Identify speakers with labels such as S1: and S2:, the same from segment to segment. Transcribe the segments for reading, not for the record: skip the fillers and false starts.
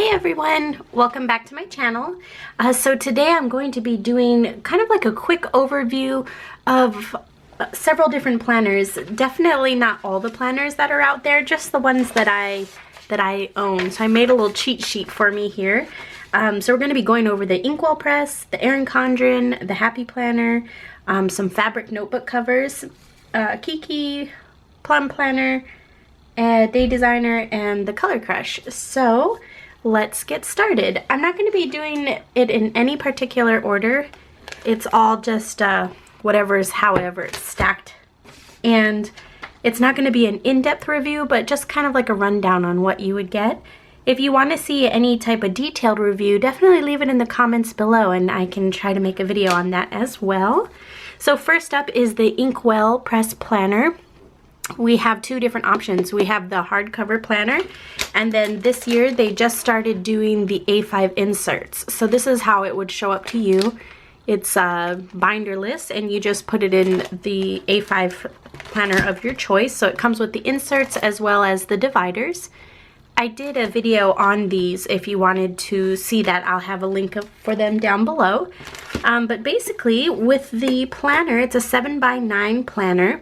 S1: Hey everyone, welcome back to my channel. So today I'm going to be doing kind of like a quick overview of several different planners. Definitely not all the planners that are out there, just the ones that I own. So I made a little cheat sheet for me here. So we're going to be going over the Inkwell press, the ERIN CONDREN, the Happy Planner, some fabric notebook covers, Kiki, Plum Planner, Day Designer, and the Color Crush. So let's get started. I'm not going to be doing it in any particular order. It's all just whatever is however it's stacked. And it's not going to be an in-depth review, but just kind of like a rundown on what you would get. If you want to see any type of detailed review, definitely leave it in the comments below and I can try to make a video on that as well. So first up is the Inkwell Press Planner. We have two different options. We have the hardcover planner, and then this year they just started doing the A5 inserts. So this is how it would show up to you. It's binderless, and you just put it in the A5 planner of your choice. So it comes with the inserts as well as the dividers. I did a video on these. If you wanted to see that, I'll have a link for them down below. But basically, with the planner, it's a 7x9 planner.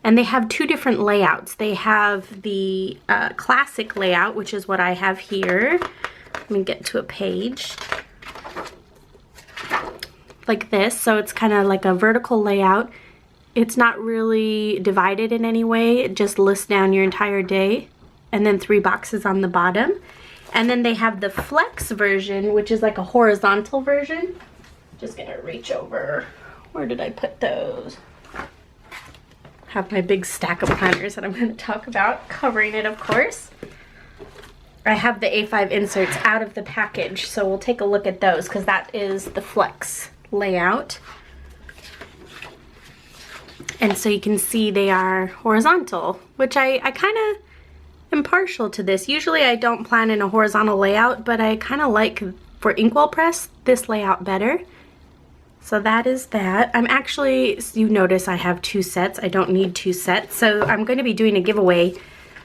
S1: And they have two different layouts. They have the classic layout, which is what I have here. Let me get to a page. Like this, so it's kind of like a vertical layout. It's not really divided in any way. It just lists down your entire day. And then 3 boxes on the bottom. And then they have the flex version, which is like a horizontal version. Just gonna reach over. Where did I put those? Have my big stack of planners that I'm going to talk about, covering it of course. I have the A5 inserts out of the package, so we'll take a look at those because that is the flex layout. And so you can see they are horizontal, which I kind of am partial to this. Usually I don't plan in a horizontal layout, but I kind of like, for Inkwell Press, this layout better. So that is that. I'm actually, you notice I have 2 sets. I don't need 2 sets. So I'm going to be doing a giveaway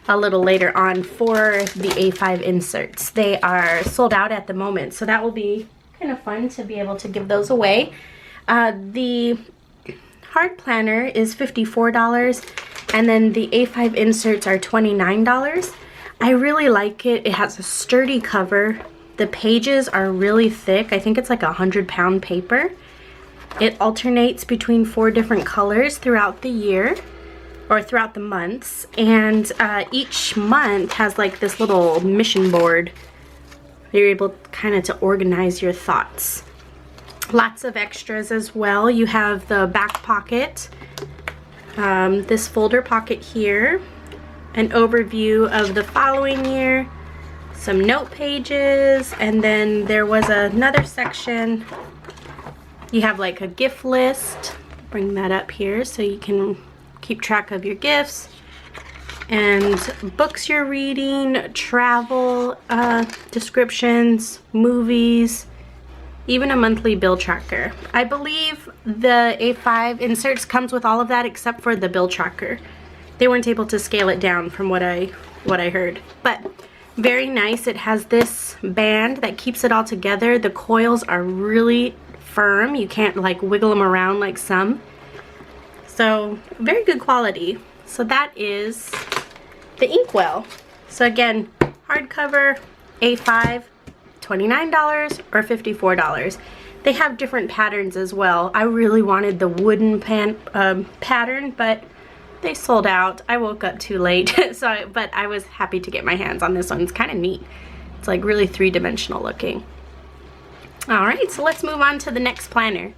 S1: a little later on for the A5 inserts. They are sold out at the moment, so that will be kind of fun to be able to give those away. The hard planner is $54, and then the A5 inserts are $29. I really like it. It has a sturdy cover. The pages are really thick. I think it's like 100-pound paper. It alternates between 4 different colors throughout the year, or throughout the months, and each month has like this little mission board. You're able kind of to organize your thoughts. Lots of extras as well. You have the back pocket, this folder pocket here, an overview of the following year, some note pages, and then there was another section. You have like a gift list. Bring that up here so you can keep track of your gifts, and books you're reading, travel descriptions, movies, even a monthly bill tracker. I believe the A5 inserts comes with all of that except for the bill tracker. They weren't able to scale it down from what I heard, but very nice. It has this band that keeps it all together. The coils are really firm. You can't like wiggle them around like some. So very good quality. So that is the Inkwell. So again, hardcover, A5, $29 or $54. They have different patterns as well. I really wanted the wooden pattern, but they sold out. I woke up too late, but I was happy to get my hands on this one. It's kind of neat. It's like really 3-dimensional looking. Alright, so let's move on to the next planner.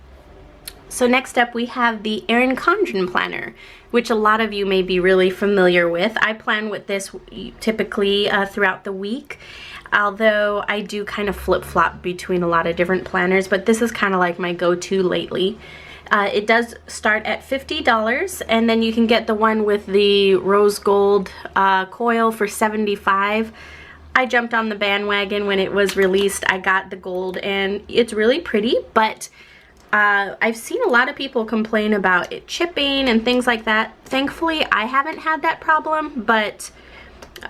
S1: So next up we have the ERIN CONDREN planner, which a lot of you may be really familiar with. I plan with this typically throughout the week, although I do kind of flip-flop between a lot of different planners, but this is kind of like my go-to lately. It does start at $50, and then you can get the one with the rose gold coil for $75. I jumped on the bandwagon when it was released. I got the gold, and it's really pretty, but I've seen a lot of people complain about it chipping and things like that. Thankfully, I haven't had that problem, but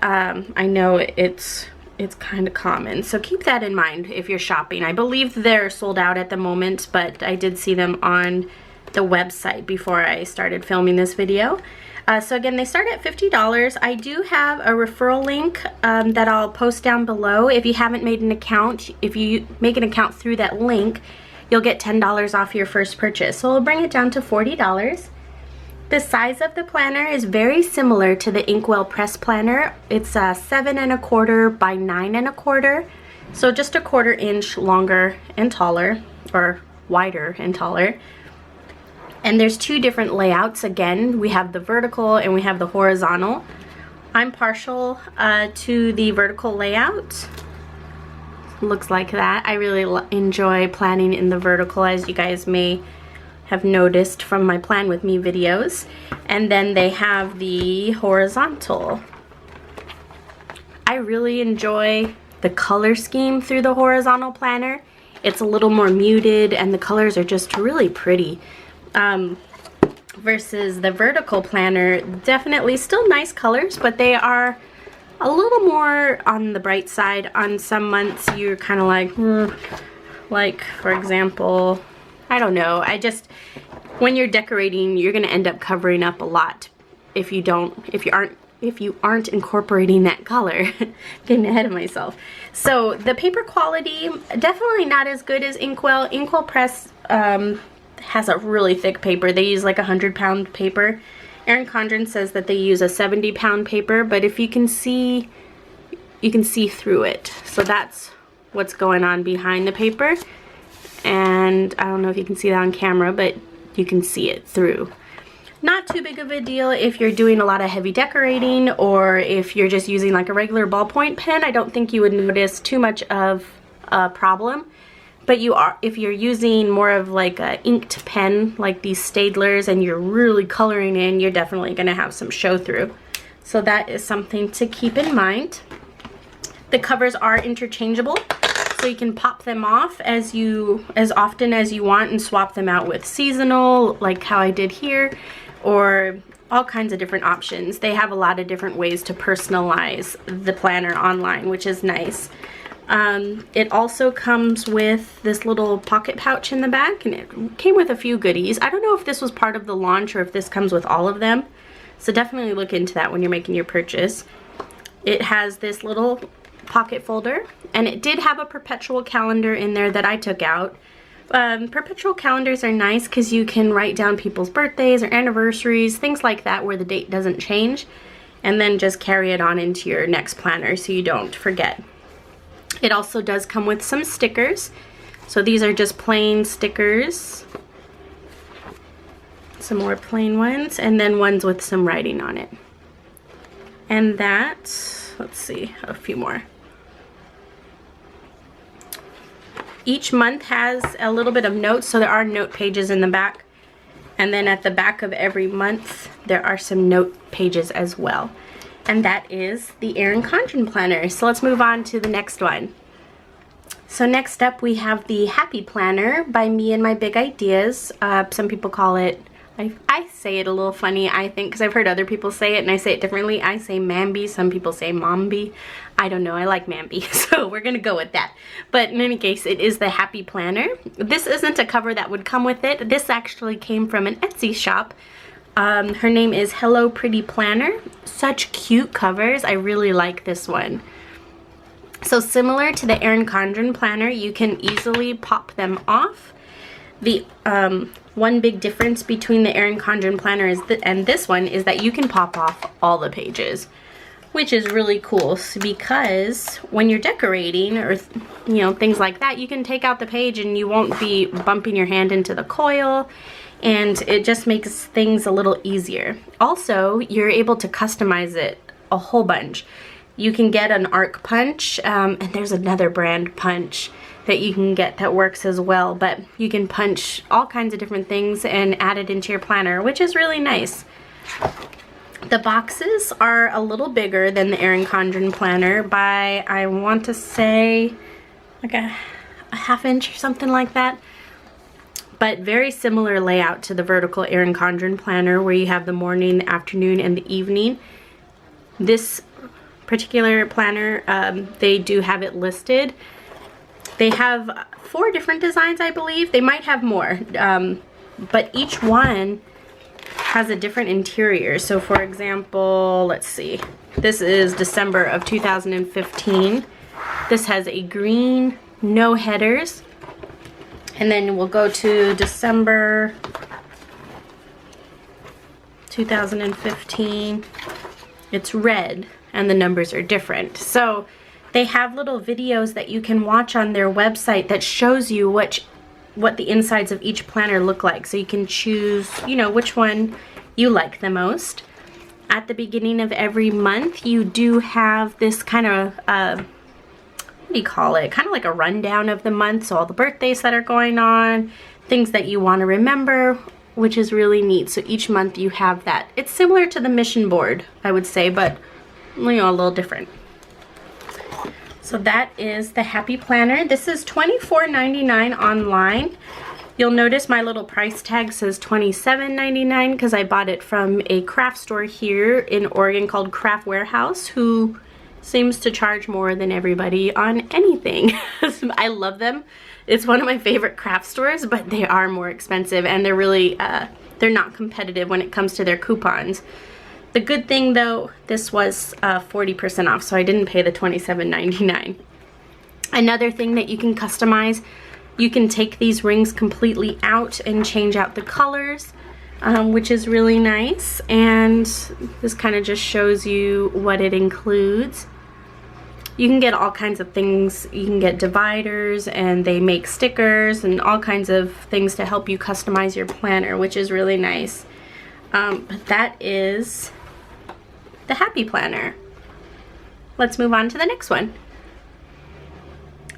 S1: I know it's it's kind of common. So keep that in mind if you're shopping. I believe they're sold out at the moment, but I did see them on the website before I started filming this video. So again, they start at $50. I do have a referral link that I'll post down below. If you haven't made an account, if you make an account through that link, you'll get $10 off your first purchase. So we'll bring it down to $40. The size of the planner is very similar to the Inkwell press planner. It's 7 1/4 by 9 1/4, so just a 1/4 inch longer and taller, or wider and taller. And there's two different layouts. Again, we have the vertical and we have the horizontal. I'm partial to the vertical layout. Looks like that. I really enjoy planning in the vertical, as you guys may have noticed from my Plan With Me videos. And then they have the horizontal. I really enjoy the color scheme through the horizontal planner. It's a little more muted and the colors are just really pretty. Versus the vertical planner, definitely still nice colors, but they are a little more on the bright side. On some months you're kind of like for example, I don't know, when you're decorating, you're gonna end up covering up a lot if you aren't incorporating that color. Getting ahead of myself. So the paper quality, definitely not as good as Inkwell. Inkwell Press has a really thick paper. They use like 100-pound paper. ERIN CONDREN says that they use a 70-pound paper, but if you can see, you can see through it. So that's what's going on behind the paper. And I don't know if you can see that on camera, but you can see it through. Not too big of a deal if you're doing a lot of heavy decorating, or if you're just using like a regular ballpoint pen. I don't think you would notice too much of a problem. But if you're using more of like a inked pen, like these Staedtlers, and you're really coloring in, you're definitely going to have some show through. So that is something to keep in mind. The covers are interchangeable, so you can pop them off as often as you want and swap them out with seasonal, like how I did here, or all kinds of different options. They have a lot of different ways to personalize the planner online, which is nice. It also comes with this little pocket pouch in the back, and it came with a few goodies. I don't know if this was part of the launch or if this comes with all of them, so definitely look into that when you're making your purchase. It has this little pocket folder, and it did have a perpetual calendar in there that I took out. Perpetual calendars are nice because you can write down people's birthdays or anniversaries, things like that, where the date doesn't change, and then just carry it on into your next planner so you don't forget. It also does come with some stickers. So these are just plain stickers. Some more plain ones, and then ones with some writing on it. And that, let's see, a few more. Each month has a little bit of notes, so there are note pages in the back. And then at the back of every month, there are some note pages as well. And that is the ERIN CONDREN planner. So let's move on to the next one. So next up we have the Happy Planner by Me and My Big Ideas. Some people call it, I say it a little funny, I think, because I've heard other people say it and I say it differently. I say Mambi, some people say Mombi. I don't know, I like Mambi, so we're gonna go with that. But in any case, it is the Happy Planner. This isn't a cover that would come with it. This actually came from an Etsy shop. Her name is Hello Pretty Planner. Such cute covers. I really like this one. So similar to the ERIN CONDREN planner, you can easily pop them off. The one big difference between the ERIN CONDREN planner and this one is that you can pop off all the pages, which is really cool, because when you're decorating or things like that, you can take out the page and you won't be bumping your hand into the coil, and it just makes things a little easier. Also, you're able to customize it a whole bunch. You can get an arc punch, and there's another brand punch that you can get that works as well, but you can punch all kinds of different things and add it into your planner, which is really nice. The boxes are a little bigger than the ERIN CONDREN planner by, I want to say, like a ½ inch or something like that. But very similar layout to the vertical ERIN CONDREN planner, where you have the morning, the afternoon, and the evening. This particular planner, they do have it listed. They have 4 different designs, I believe. They might have more, but each one has a different interior. So for example, let's see, this is December of 2015. This has a green, no headers. And then we'll go to December 2015. It's red and the numbers are different. So they have little videos that you can watch on their website that shows you what the insides of each planner look like. So you can choose, you know, which one you like the most. At the beginning of every month, you do have this kind of, what do you call it? Kind of like a rundown of the month. So all the birthdays that are going on, things that you want to remember, which is really neat. So each month you have that. It's similar to the mission board, I would say, but you know, a little different. So that is the Happy Planner. This is $24.99 online. You'll notice my little price tag says $27.99 because I bought it from a craft store here in Oregon called Craft Warehouse, who seems to charge more than everybody on anything. I love them. It's one of my favorite craft stores, but they are more expensive and they're really, they're not competitive when it comes to their coupons. The good thing though, this was 40% off, so I didn't pay the $27.99. Another thing that you can customize, you can take these rings completely out and change out the colors, which is really nice. And this kind of just shows you what it includes. You can get all kinds of things. You can get dividers, and they make stickers and all kinds of things to help you customize your planner, which is really nice. But that is the Happy Planner. Let's move on to the next one.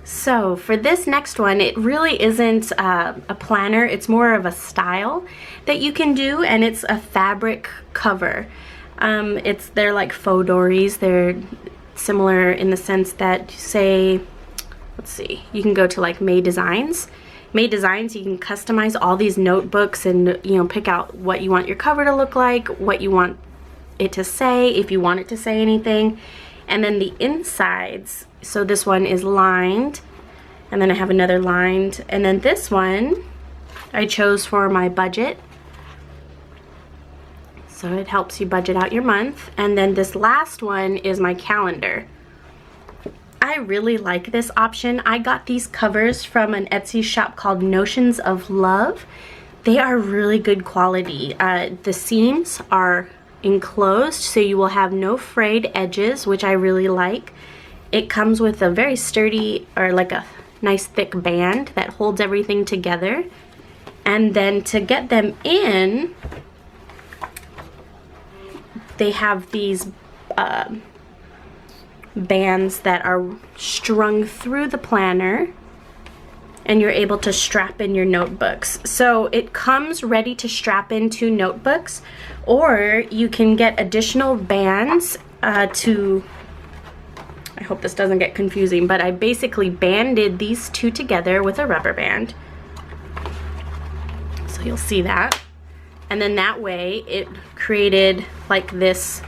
S1: So for this next one, it really isn't a planner, it's more of a style that you can do, and it's a fabric cover. They're like faux dories. They're similar in the sense that, say, let's see, you can go to like May Designs. May Designs, you can customize all these notebooks and, you know, pick out what you want your cover to look like, what you want it to say, if you want it to say anything. And then the insides, so this one is lined, and then I have another lined, and then this one I chose for my budget, so it helps you budget out your month. And then this last one is my calendar. I really like this option. I got these covers from an Etsy shop called Notions of Love. They are really good quality. The seams are enclosed, so you will have no frayed edges, which I really like. It comes with a very sturdy, or like a nice thick band that holds everything together. And then to get them in, they have these bands that are strung through the planner, and you're able to strap in your notebooks. So it comes ready to strap into notebooks, or you can get additional bands to, I hope this doesn't get confusing, but I basically banded these two together with a rubber band. So you'll see that. And then that way it created like this,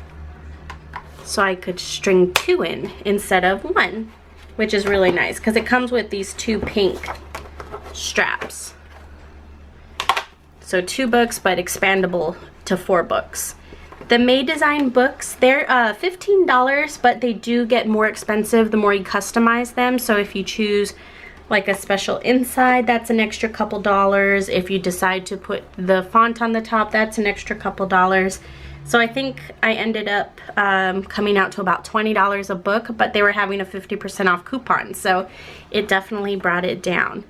S1: so I could string 2 in instead of 1, which is really nice because it comes with these 2 pink straps. So 2 books, but expandable to 4 books. The May Design books, they're $15, but they do get more expensive the more you customize them. So if you choose like a special inside, that's an extra couple dollars. If you decide to put the font on the top, that's an extra couple dollars. So I think I ended up coming out to about $20 a book, but they were having a 50% off coupon, so it definitely brought it down.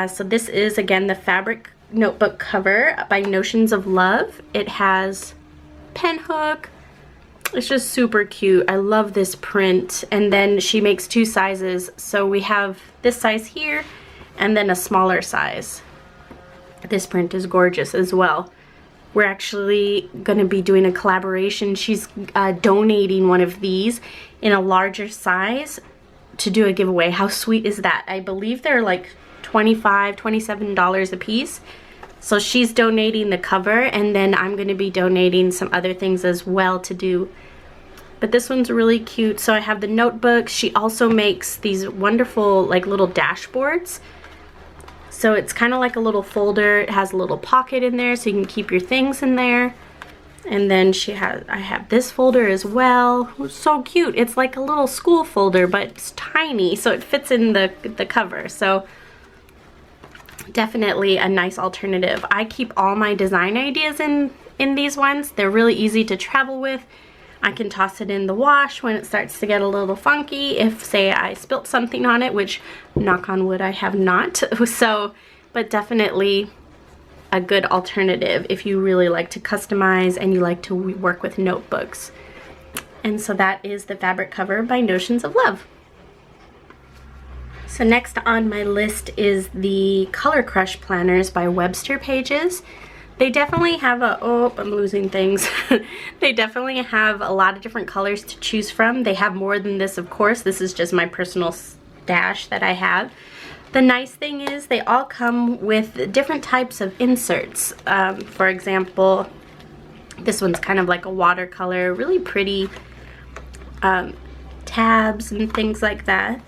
S1: So this is, again, the fabric notebook cover by Notions of Love. It has pen hook. It's just super cute. I love this print. And then she makes 2 sizes. So we have this size here and then a smaller size. This print is gorgeous as well. We're actually going to be doing a collaboration. She's donating one of these in a larger size to do a giveaway. How sweet is that? I believe they're like $25, $27 a piece. So she's donating the cover, and then I'm going to be donating some other things as well to do. But this one's really cute. So I have the notebooks. She also makes these wonderful like little dashboards. So it's kind of like a little folder. It has a little pocket in there so you can keep your things in there. And then I have this folder as well. It's so cute. It's like a little school folder, but it's tiny, so it fits in the cover. So definitely a nice alternative. I keep all my design ideas in these ones. They're really easy to travel with. I can toss it in the wash when it starts to get a little funky. If, say, I spilt something on it, which, knock on wood, I have not. So, but definitely a good alternative if you really like to customize and you like to work with notebooks. And so that is the fabric cover by Notions of Love. So next on my list is the Color Crush planners by Webster Pages. They definitely have I'm losing things. They definitely have a lot of different colors to choose from. They have more than this, of course. This is just my personal stash that I have. The nice thing is they all come with different types of inserts. For example, this one's kind of like a watercolor, really pretty tabs and things like that.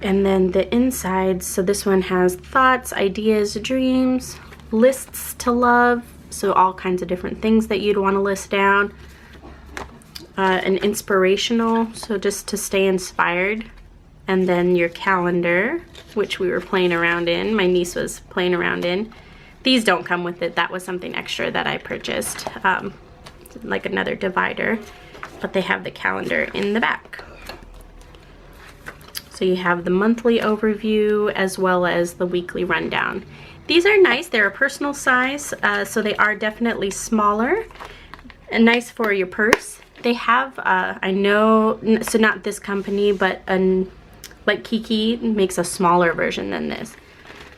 S1: And then the insides, so this one has thoughts, ideas, dreams, lists to love, so all kinds of different things that you'd want to list down. An inspirational, so just to stay inspired. And then your calendar, which we were playing around in. My niece was playing around in. These don't come with it. That was something extra that I purchased, like another divider. But they have the calendar in the back. So you have the monthly overview as well as the weekly rundown. These are nice. They're a personal size, so they are definitely smaller and nice for your purse. They have, I know, so not this company, but like Kiki makes a smaller version than this.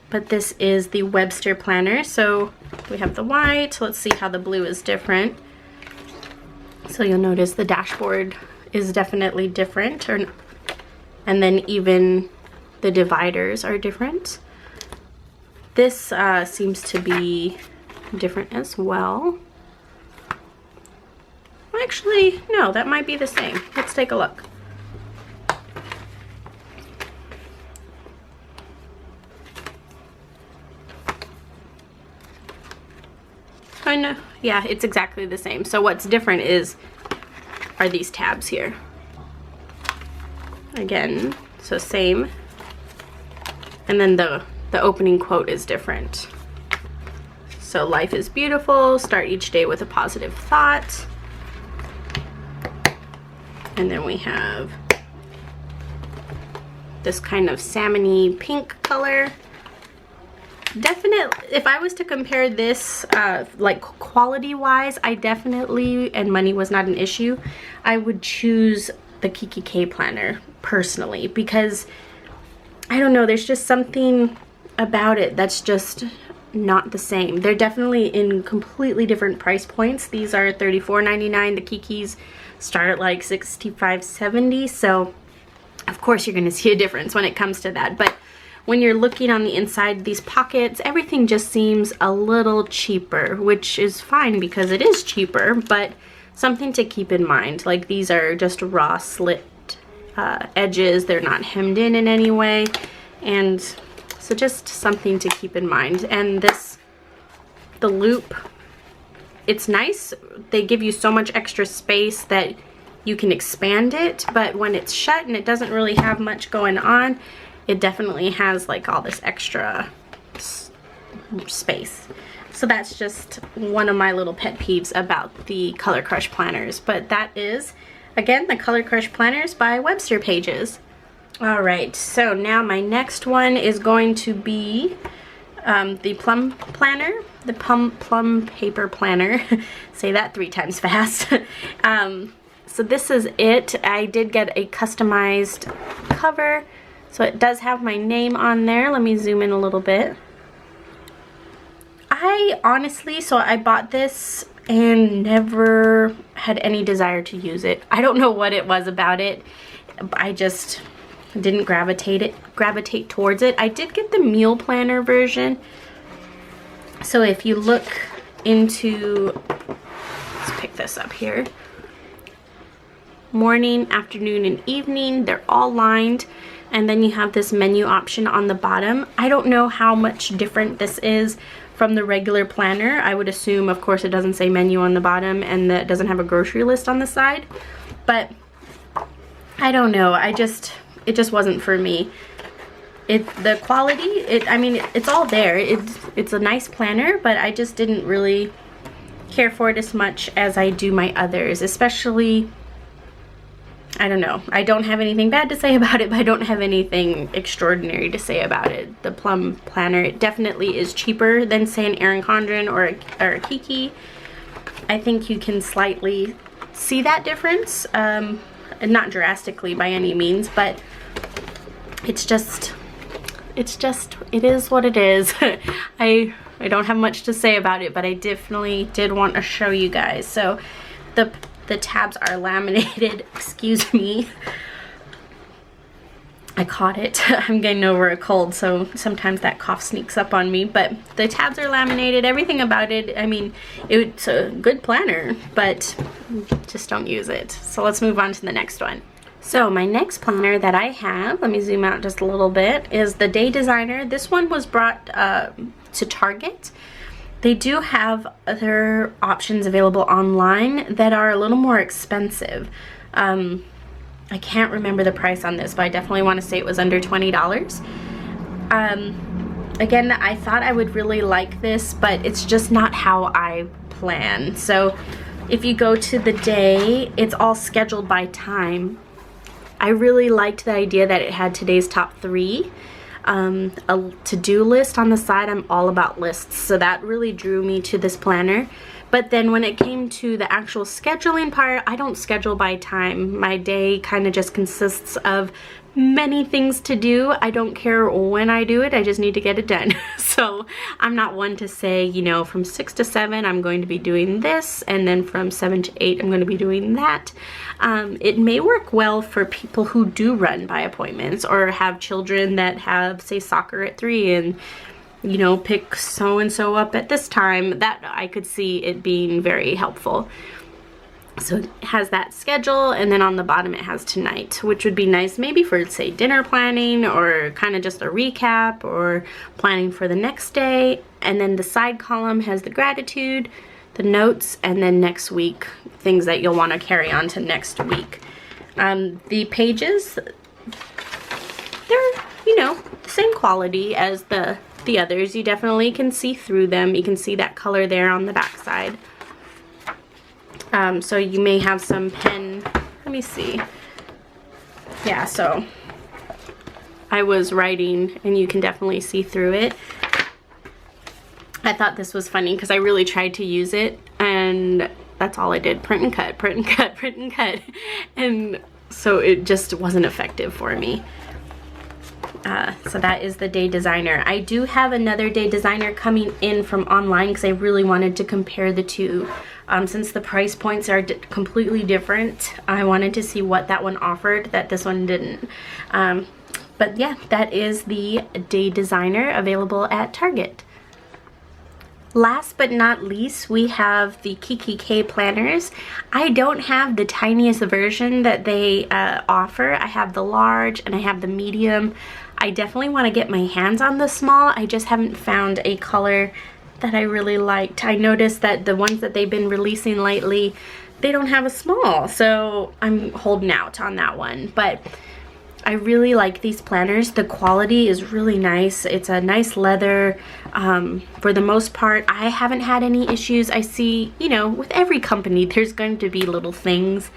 S1: But this is the Webster planner. So we have the white. Let's see how the blue is different. So you'll notice the dashboard is definitely different, and then even the dividers are different. This seems to be different as well. Actually, no, that might be the same. Let's take a look. Oh no, yeah, it's exactly the same. So what's different are these tabs here. Again, so same. And then the opening quote is different. So life is beautiful, start each day with a positive thought. And then we have this kind of salmon-y pink color. Definitely, if I was to compare this like quality-wise, I definitely, and money was not an issue, I would choose the Kiki K planner personally, because I don't know, there's just something about it that's just not the same. They're definitely in completely different price points. These are $34.99. The Kikis start at like $65.70, so of course you're going to see a difference when it comes to that. But when you're looking on the inside, these pockets, everything just seems a little cheaper, which is fine because it is cheaper, but something to keep in mind. Like, these are just raw slit edges. They're not hemmed in any way, and so just something to keep in mind. And the loop, it's nice. They give you so much extra space that you can expand it, but when it's shut and it doesn't really have much going on, it definitely has like all this extra space. So that's just one of my little pet peeves about the Color Crush planners. But that is, again, the Color Crush planners by Webster Pages. Alright, so now my next one is going to be the Plum Planner, the Plum Paper Planner. Say that 3 times fast. So this is it. I did get a customized cover. So it does have my name on there. Let me zoom in a little bit. I honestly, so I bought this and never had any desire to use it. I don't know what it was about it. I just didn't gravitate towards it. I did get the meal planner version. So if you look into let's pick this up here. Morning, afternoon, and evening, they're all lined. And then you have this menu option on the bottom. I don't know how much different this is from the regular planner. I would assume, of course, it doesn't say menu on the bottom and that it doesn't have a grocery list on the side. But I don't know. It just wasn't for me. The quality, I mean, it's all there. It's a nice planner, but I just didn't really care for it as much as I do my others, especially, I don't know. I don't have anything bad to say about it, but I don't have anything extraordinary to say about it. The Plum Planner, it definitely is cheaper than, say, an ERIN CONDREN or a Kiki. I think you can slightly see that difference, not drastically by any means, but it is what it is. I don't have much to say about it, but I definitely did want to show you guys. So the tabs are laminated. Excuse me. I caught it. I'm getting over a cold, so sometimes that cough sneaks up on me. But the tabs are laminated. Everything about it, I mean, it's a good planner, but just don't use it. So let's move on to the next one. So my next planner that I have, let me zoom out just a little bit, is the Day Designer. This one was brought to Target. They do have other options available online that are a little more expensive. I can't remember the price on this, but I definitely want to say it was under $20. Again, I thought I would really like this, but it's just not how I plan. So if you go to the day, it's all scheduled by time. I really liked the idea that it had today's top 3. A to-do list on the side. I'm all about lists, so that really drew me to this planner. But then when it came to the actual scheduling part, I don't schedule by time. My day kind of just consists of many things to do. I don't care when I do it, I just need to get it done. So I'm not one to say, you know, from 6 to 7 I'm going to be doing this, and then from 7 to 8 I'm going to be doing that. It may work well for people who do run by appointments or have children that have, say, soccer at 3 and, you know, pick so-and-so up at this time. That I could see it being very helpful. So it has that schedule, and then on the bottom it has tonight, which would be nice maybe for, say, dinner planning or kind of just a recap or planning for the next day. And then the side column has the gratitude, the notes, and then next week, things that you'll want to carry on to next week. The pages, they're, you know, the same quality as the others. You definitely can see through them. You can see that color there on the back side. So you may have some pen, let me see. Yeah, so I was writing and you can definitely see through it. I thought this was funny because I really tried to use it, and that's all I did. Print and cut, print and cut, print and cut. And so it just wasn't effective for me. So that is the Day Designer. I do have another Day Designer coming in from online because I really wanted to compare the two. Since the price points are completely different, I wanted to see what that one offered that this one didn't. But yeah, that is the Day Designer available at Target. Last but not least, we have the Kiki K planners. I don't have the tiniest version that they offer. I have the large and I have the medium. I definitely want to get my hands on the small. I just haven't found a color that I really liked. I noticed that the ones that they've been releasing lately, they don't have a small, so I'm holding out on that one. But I really like these planners. The quality is really nice. It's a nice leather. For the most part, I haven't had any issues. I see, you know, with every company, there's going to be little things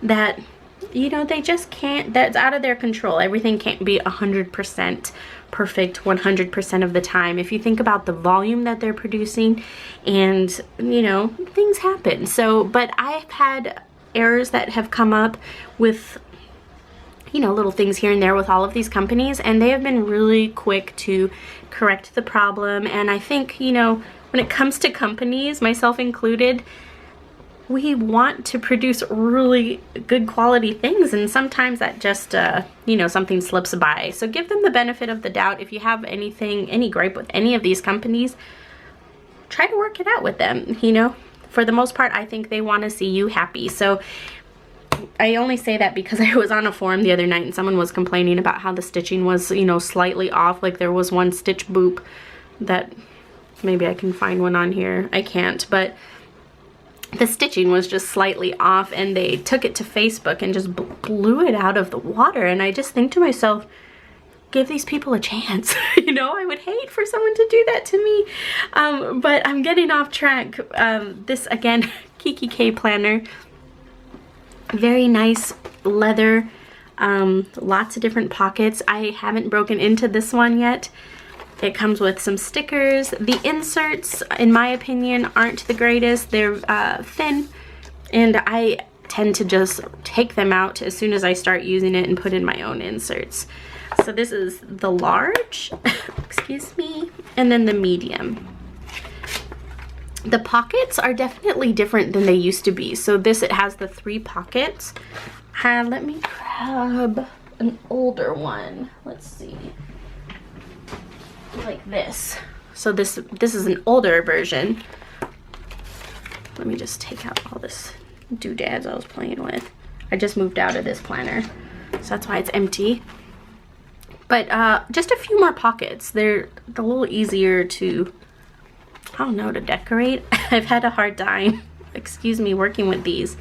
S1: that, you know, they just can't, that's out of their control. Everything can't be 100% perfect 100% of the time. If you think about the volume that they're producing, and, you know, things happen. So, but I've had errors that have come up with, you know, little things here and there with all of these companies, and they have been really quick to correct the problem. And I think, you know, when it comes to companies, myself included, we want to produce really good quality things, and sometimes that just, you know, something slips by. So give them the benefit of the doubt. If you have anything, any gripe with any of these companies, try to work it out with them, you know. for the most part, I think they want to see you happy. So I only say that because I was on a forum the other night and someone was complaining about how the stitching was, you know, slightly off. Like there was one stitch boop that, maybe I can find one on here. I can't, but the stitching was just slightly off, and they took it to Facebook and just blew it out of the water. And I just think to myself, give these people a chance. You know, I would hate for someone to do that to me. But I'm getting off track. This again, Kiki K planner. Very nice leather, lots of different pockets. I haven't broken into this one yet. It comes with some stickers. The inserts, in my opinion, aren't the greatest. They're thin, and I tend to just take them out as soon as I start using it and put in my own inserts. So this is the large, excuse me, and then the medium. The pockets are definitely different than they used to be. So this, it has the 3 pockets. Let me grab an older one. Let's see. Like this. So this is an older version. Let me just take out all this doodads I was playing with. I just moved out of this planner, so that's why it's empty. But just a few more pockets. They're a little easier to, I don't know, to decorate. I've had a hard time, excuse me, working with these.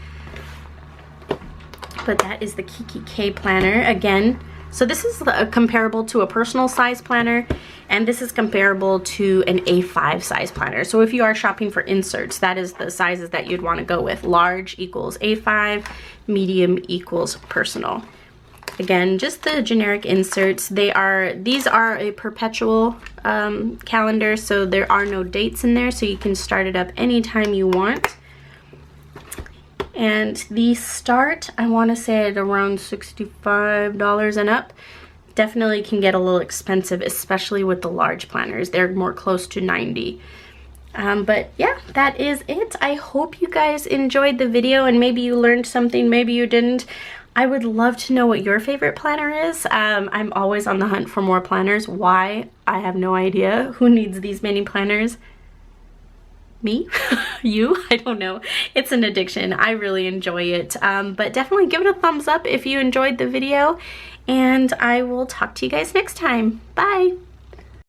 S1: But that is the Kiki K planner again. So this is comparable to a personal size planner, and this is comparable to an A5 size planner. So if you are shopping for inserts, that is the sizes that you'd want to go with. Large equals A5, medium equals personal. Again, just the generic inserts. These are a perpetual calendar, so there are no dates in there, so you can start it up anytime you want. And the start, I want to say at around $65 and up. Definitely can get a little expensive, especially with the large planners. They're more close to $90. But yeah, that is it. I hope you guys enjoyed the video, and maybe you learned something, maybe you didn't. I would love to know what your favorite planner is. I'm always on the hunt for more planners. Why? I have no idea. Who needs these many planners? Me? You? I don't know. It's an addiction. I really enjoy it. But definitely give it a thumbs up if you enjoyed the video, and I will talk to you guys next time. Bye!